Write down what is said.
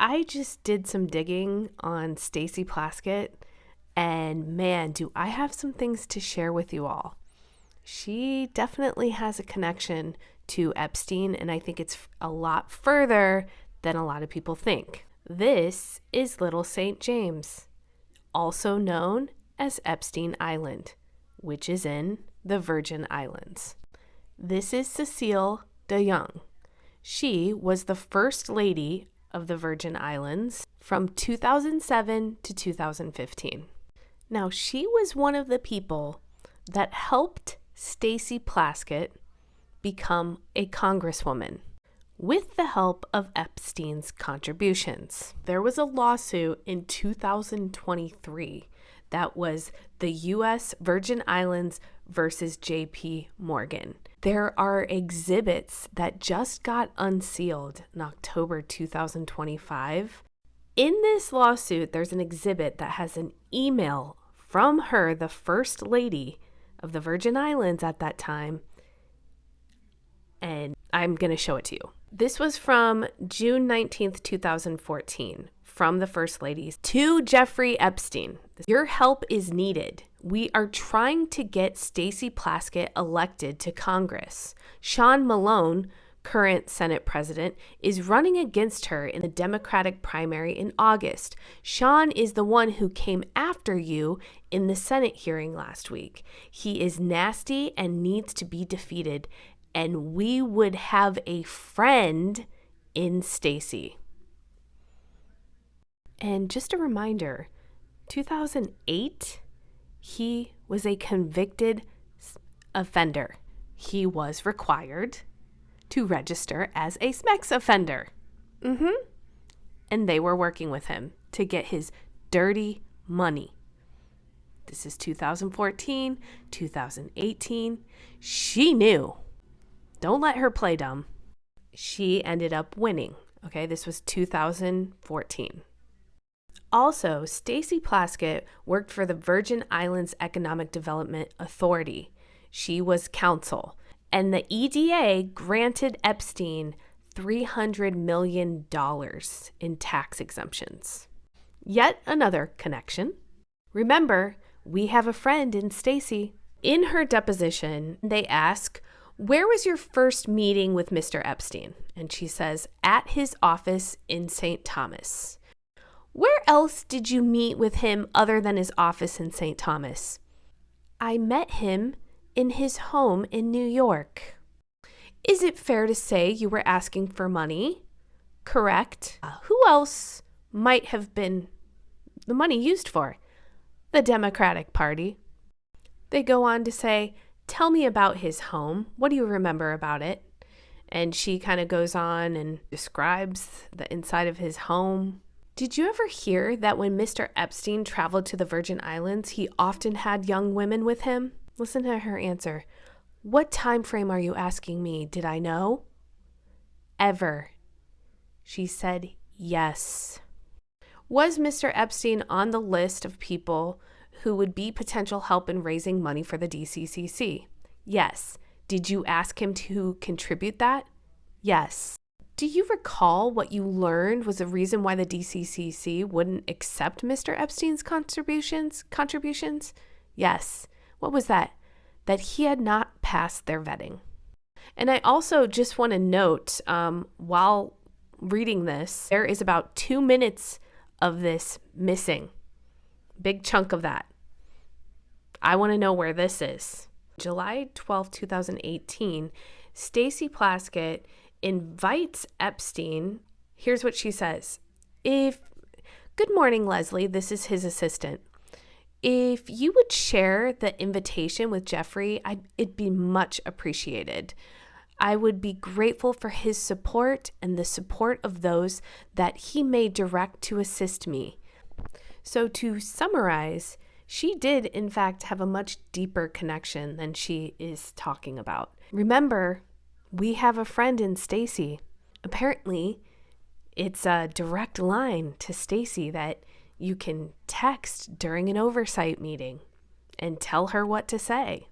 I just did some digging on Stacey Plaskett, and man, do I have some things to share with you all. She definitely has a connection to Epstein, and I think it's a lot further than a lot of people think. This is Little St. James, also known as Epstein Island, which is in the Virgin Islands. This is Cecile DeYoung. She was the First Lady of the Virgin Islands from 2007 to 2015. Now, she was one of the people that helped Stacey Plaskett become a congresswoman with the help of Epstein's contributions. There was a lawsuit in 2023 that was the U.S. Virgin Islands versus J.P. Morgan. There are exhibits that just got unsealed in October 2025. In this lawsuit, there's an exhibit that has an email from her, the First Lady of the Virgin Islands at that time, and I'm going to show it to you. This was from June 19th, 2014, from the First Lady to Jeffrey Epstein. Your help is needed. We are trying to get Stacey Plaskett elected to Congress. Sean Malone, current Senate president, is running against her in the Democratic primary in August. Sean is the one who came after you in the Senate hearing last week. He is nasty and needs to be defeated, and we would have a friend in Stacey. And just a reminder, 2008, he was a convicted offender. He was required to register as a sex offender. And they were working with him to get his dirty money. This is 2014, 2018. She knew. Don't let her play dumb. She ended up winning. Okay, this was 2014. Also, Stacey Plaskett worked for the Virgin Islands Economic Development Authority. She was counsel, and the EDA granted Epstein $300 million in tax exemptions. Yet another connection. Remember, we have a friend in Stacey. In her deposition, they ask, "Where was your first meeting with Mr. Epstein?" And she says, "At his office in St. Thomas." "Where else did you meet with him other than his office in St. Thomas?" "I met him in his home in New York." "Is it fair to say you were asking for money?" "Correct." Who else might have been the money used for?" "The Democratic Party." They go on to say, "Tell me about his home. What do you remember about it?" And she kind of goes on and describes the inside of his home. "Did you ever hear that when Mr. Epstein traveled to the Virgin Islands, he often had young women with him?" Listen to her answer. "What time frame are you asking me? Did I know?" "Ever." She said, "Yes." "Was Mr. Epstein on the list of people who would be potential help in raising money for the DCCC?" "Yes." "Did you ask him to contribute that?" "Yes." "Do you recall what you learned was the reason why the DCCC wouldn't accept Mr. Epstein's contributions?" "Yes." "What was that?" "That he had not passed their vetting." And I also just want to note, while reading this, there is about 2 minutes of this missing. Big chunk of that. I want to know where this is. July 12, 2018, Stacey Plaskett invites Epstein. Here's what she says. Good morning, Leslie. This is his assistant. "If you would share the invitation with Jeffrey, it'd be much appreciated. I would be grateful for his support and the support of those that he may direct to assist me." So to summarize, she did in fact have a much deeper connection than she is talking about. Remember, we have a friend in Stacey. Apparently, it's a direct line to Stacey that you can text during an oversight meeting and tell her what to say.